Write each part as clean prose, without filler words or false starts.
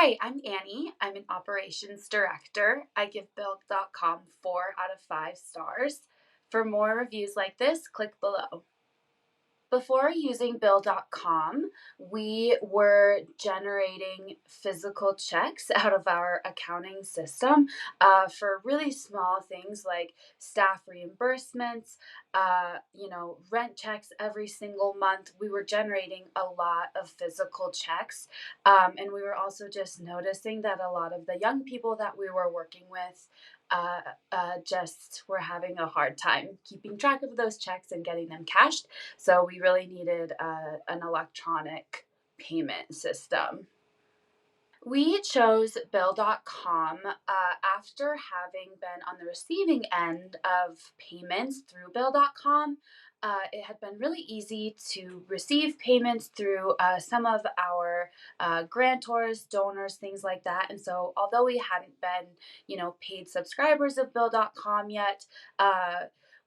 Hi, I'm Annie. I'm an operations director. I give Build.com 4 out of 5 stars. For more reviews like this, click below. Before using Bill.com, we were generating physical checks out of our accounting system for really small things like staff reimbursements, rent checks every single month. We were generating a lot of physical checks. And we were also just noticing that a lot of the young people that we were working with uh, just were having a hard time keeping track of those checks and getting them cashed. So we really needed an electronic payment system. We chose Bill.com after having been on the receiving end of payments through Bill.com. It had been really easy to receive payments through some of our grantors, donors, things like that. And so, although we hadn't been, paid subscribers of Bill.com yet,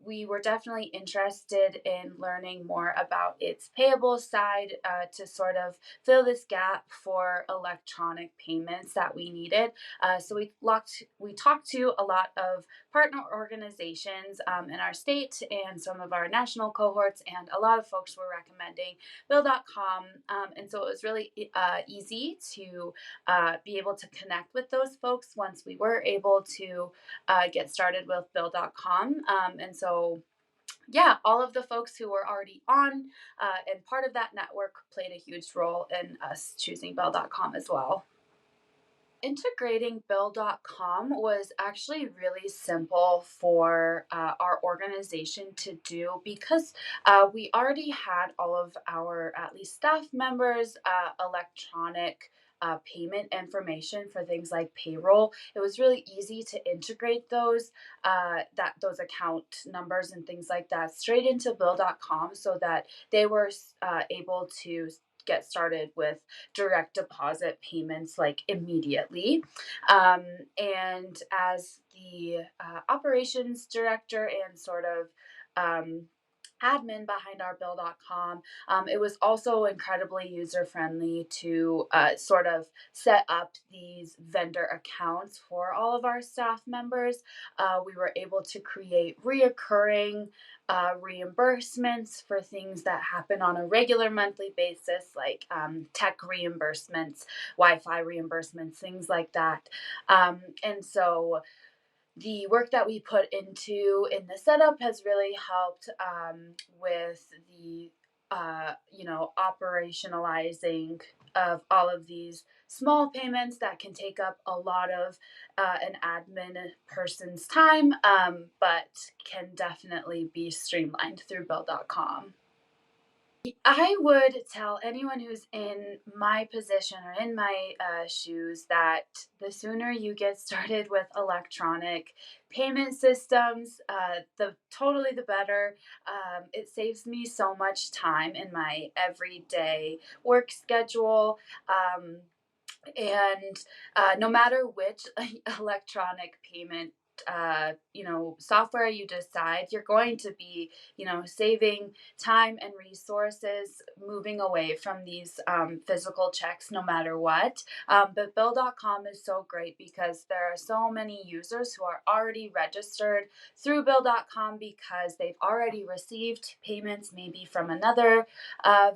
we were definitely interested in learning more about its payable side to sort of fill this gap for electronic payments that we needed. So we talked to a lot of partner organizations in our state and some of our national cohorts, and a lot of folks were recommending Bill.com. And so it was really easy to be able to connect with those folks once we were able to get started with Bill.com. And so yeah, all of the folks who were already on and part of that network played a huge role in us choosing Bell.com as well. Integrating Bill.com was actually really simple for our organization to do because we already had all of our, at least staff members, electronic payment information for things like payroll. It was really easy to integrate those account numbers and things like that straight into Bill.com so that they were able to get started with direct deposit payments like immediately. Um, and as the operations director and sort of admin behind our Bill.com, it was also incredibly user friendly to sort of set up these vendor accounts for all of our staff members. We were able to create reoccurring reimbursements for things that happen on a regular monthly basis, like tech reimbursements, Wi Fi reimbursements, things like that. And so the work that we put into in the setup has really helped with the operationalizing of all of these small payments that can take up a lot of an admin person's time, but can definitely be streamlined through Bill.com. I would tell anyone who's in my position or in my shoes that the sooner you get started with electronic payment systems, the better. It saves me so much time in my everyday work schedule. And no matter which electronic payment software you decide, you're going to be saving time and resources, moving away from these physical checks no matter what. But Bill.com is so great because there are so many users who are already registered through Bill.com because they've already received payments maybe from another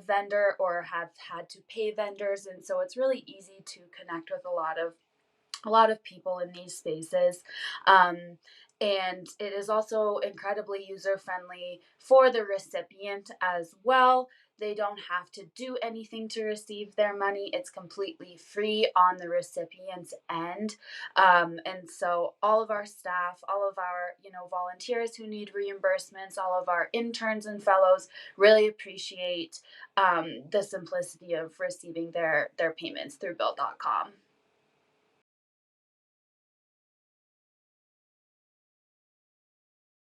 vendor or have had to pay vendors, and so it's really easy to connect with a lot of people in these spaces. Um, and it is also incredibly user friendly for the recipient as well. They don't have to do anything to receive their money. It's completely free on the recipient's end. And so all of our staff, all of our, volunteers who need reimbursements, all of our interns and fellows really appreciate the simplicity of receiving their payments through Bill.com.